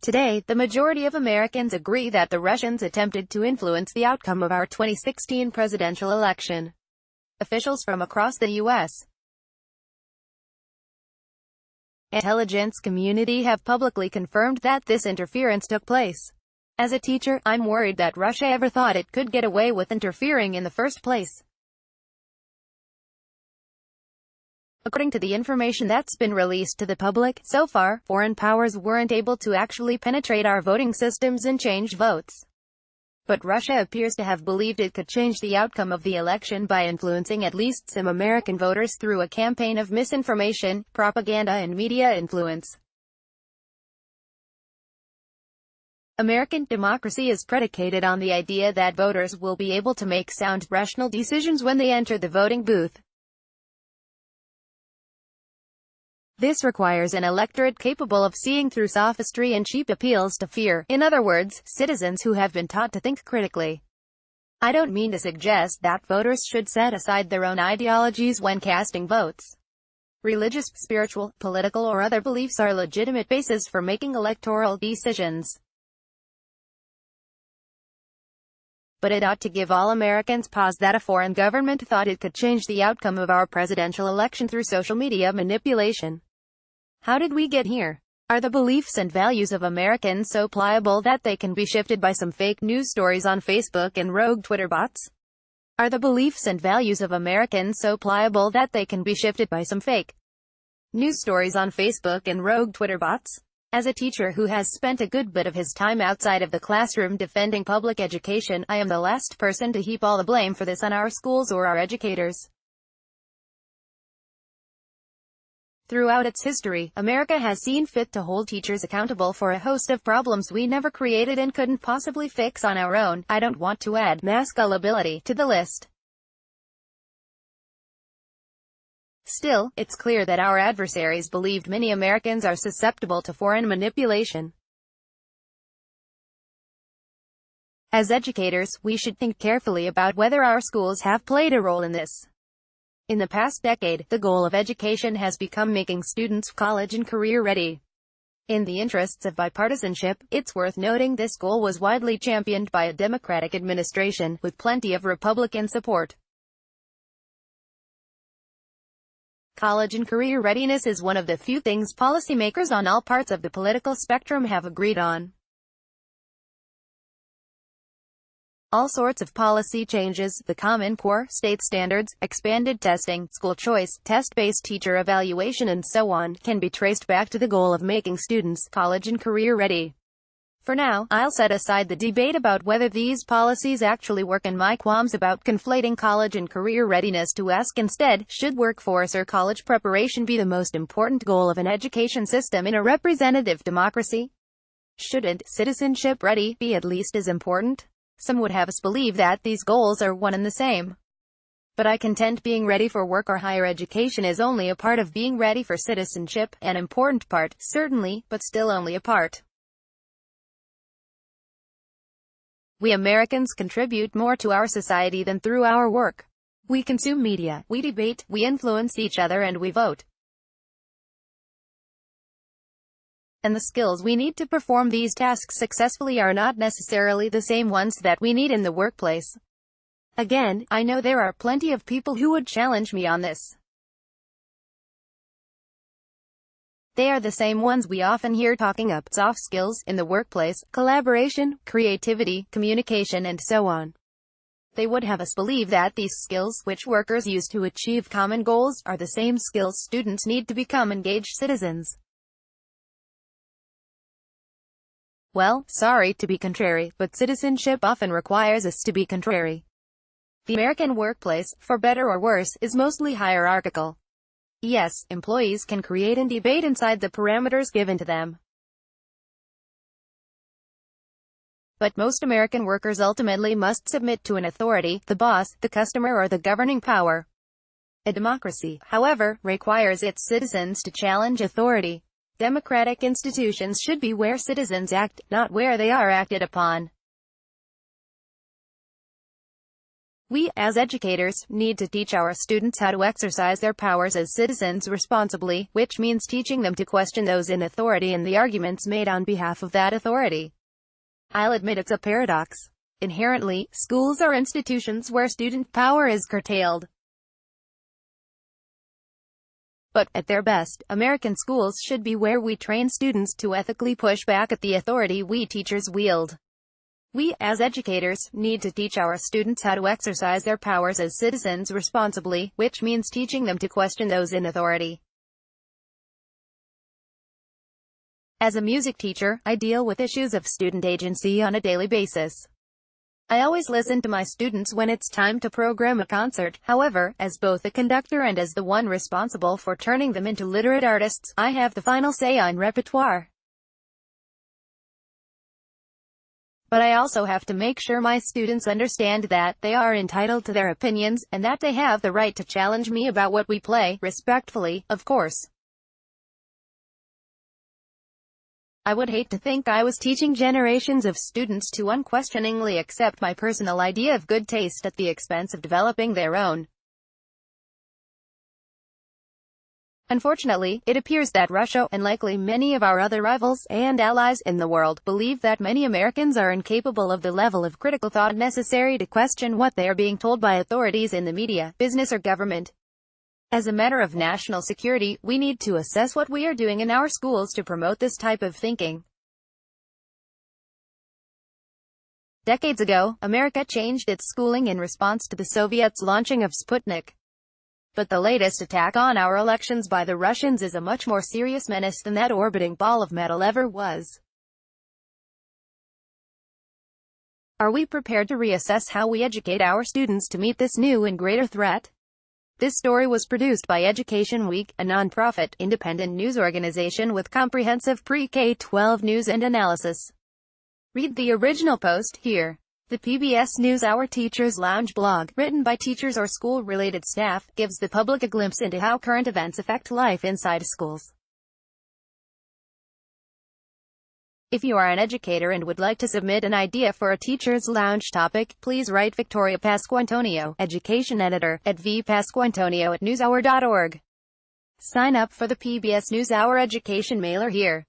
Today, the majority of Americans agree that the Russians attempted to influence the outcome of our 2016 presidential election. Officials from across the U.S. intelligence community have publicly confirmed that this interference took place. As a teacher, I'm worried that Russia ever thought it could get away with interfering in the first place. According to the information that's been released to the public, so far, foreign powers weren't able to actually penetrate our voting systems and change votes. But Russia appears to have believed it could change the outcome of the election by influencing at least some American voters through a campaign of misinformation, propaganda and media influence. American democracy is predicated on the idea that voters will be able to make sound, rational decisions when they enter the voting booth. This requires an electorate capable of seeing through sophistry and cheap appeals to fear. In other words, citizens who have been taught to think critically. I don't mean to suggest that voters should set aside their own ideologies when casting votes. Religious, spiritual, political or other beliefs are legitimate bases for making electoral decisions. But it ought to give all Americans pause that a foreign government thought it could change the outcome of our presidential election through social media manipulation. How did we get here? Are the beliefs and values of Americans so pliable that they can be shifted by some fake news stories on Facebook and rogue Twitter bots? Are the beliefs and values of Americans so pliable that they can be shifted by some fake news stories on Facebook and rogue Twitter bots? As a teacher who has spent a good bit of his time outside of the classroom defending public education, I am the last person to heap all the blame for this on our schools or our educators. Throughout its history, America has seen fit to hold teachers accountable for a host of problems we never created and couldn't possibly fix on our own. I don't want to add mass gullibility to the list. Still, it's clear that our adversaries believed many Americans are susceptible to foreign manipulation. As educators, we should think carefully about whether our schools have played a role in this. In the past decade, the goal of education has become making students college and career ready. In the interests of bipartisanship, it's worth noting this goal was widely championed by a Democratic administration, with plenty of Republican support. College and career readiness is one of the few things policymakers on all parts of the political spectrum have agreed on. All sorts of policy changes, the Common Core, state standards, expanded testing, school choice, test-based teacher evaluation and so on, can be traced back to the goal of making students college and career ready. For now, I'll set aside the debate about whether these policies actually work and my qualms about conflating college and career readiness to ask instead, should workforce or college preparation be the most important goal of an education system in a representative democracy? Shouldn't citizenship ready be at least as important? Some would have us believe that these goals are one and the same. But I contend being ready for work or higher education is only a part of being ready for citizenship, an important part, certainly, but still only a part. We Americans contribute more to our society than through our work. We consume media, we debate, we influence each other and we vote. And the skills we need to perform these tasks successfully are not necessarily the same ones that we need in the workplace. Again, I know there are plenty of people who would challenge me on this. They are the same ones we often hear talking up soft skills in the workplace, collaboration, creativity, communication and so on. They would have us believe that these skills, which workers use to achieve common goals, are the same skills students need to become engaged citizens. Well, sorry to be contrary, but citizenship often requires us to be contrary. The American workplace, for better or worse, is mostly hierarchical. Yes, employees can create and debate inside the parameters given to them. But most American workers ultimately must submit to an authority, the boss, the customer or the governing power. A democracy, however, requires its citizens to challenge authority. Democratic institutions should be where citizens act, not where they are acted upon. We, as educators, need to teach our students how to exercise their powers as citizens responsibly, which means teaching them to question those in authority and the arguments made on behalf of that authority. I'll admit it's a paradox. Inherently, schools are institutions where student power is curtailed. But, at their best, American schools should be where we train students to ethically push back at the authority we teachers wield. We, as educators, need to teach our students how to exercise their powers as citizens responsibly, which means teaching them to question those in authority. As a music teacher, I deal with issues of student agency on a daily basis. I always listen to my students when it's time to program a concert. However, as both a conductor and as the one responsible for turning them into literate artists, I have the final say on repertoire. But I also have to make sure my students understand that they are entitled to their opinions, and that they have the right to challenge me about what we play, respectfully, of course. I would hate to think I was teaching generations of students to unquestioningly accept my personal idea of good taste at the expense of developing their own. Unfortunately, it appears that Russia, and likely many of our other rivals and allies in the world, believe that many Americans are incapable of the level of critical thought necessary to question what they are being told by authorities in the media, business or government. As a matter of national security, we need to assess what we are doing in our schools to promote this type of thinking. Decades ago, America changed its schooling in response to the Soviets' launching of Sputnik. But the latest attack on our elections by the Russians is a much more serious menace than that orbiting ball of metal ever was. Are we prepared to reassess how we educate our students to meet this new and greater threat? This story was produced by Education Week, a non-profit, independent news organization with comprehensive pre-K-12 news and analysis. Read the original post here. The PBS NewsHour Teachers Lounge blog, written by teachers or school-related staff, gives the public a glimpse into how current events affect life inside schools. If you are an educator and would like to submit an idea for a Teachers Lounge topic, please write Victoria Pasquantonio, Education Editor, at vpasquantonio@newshour.org. Sign up for the PBS NewsHour Education mailer here.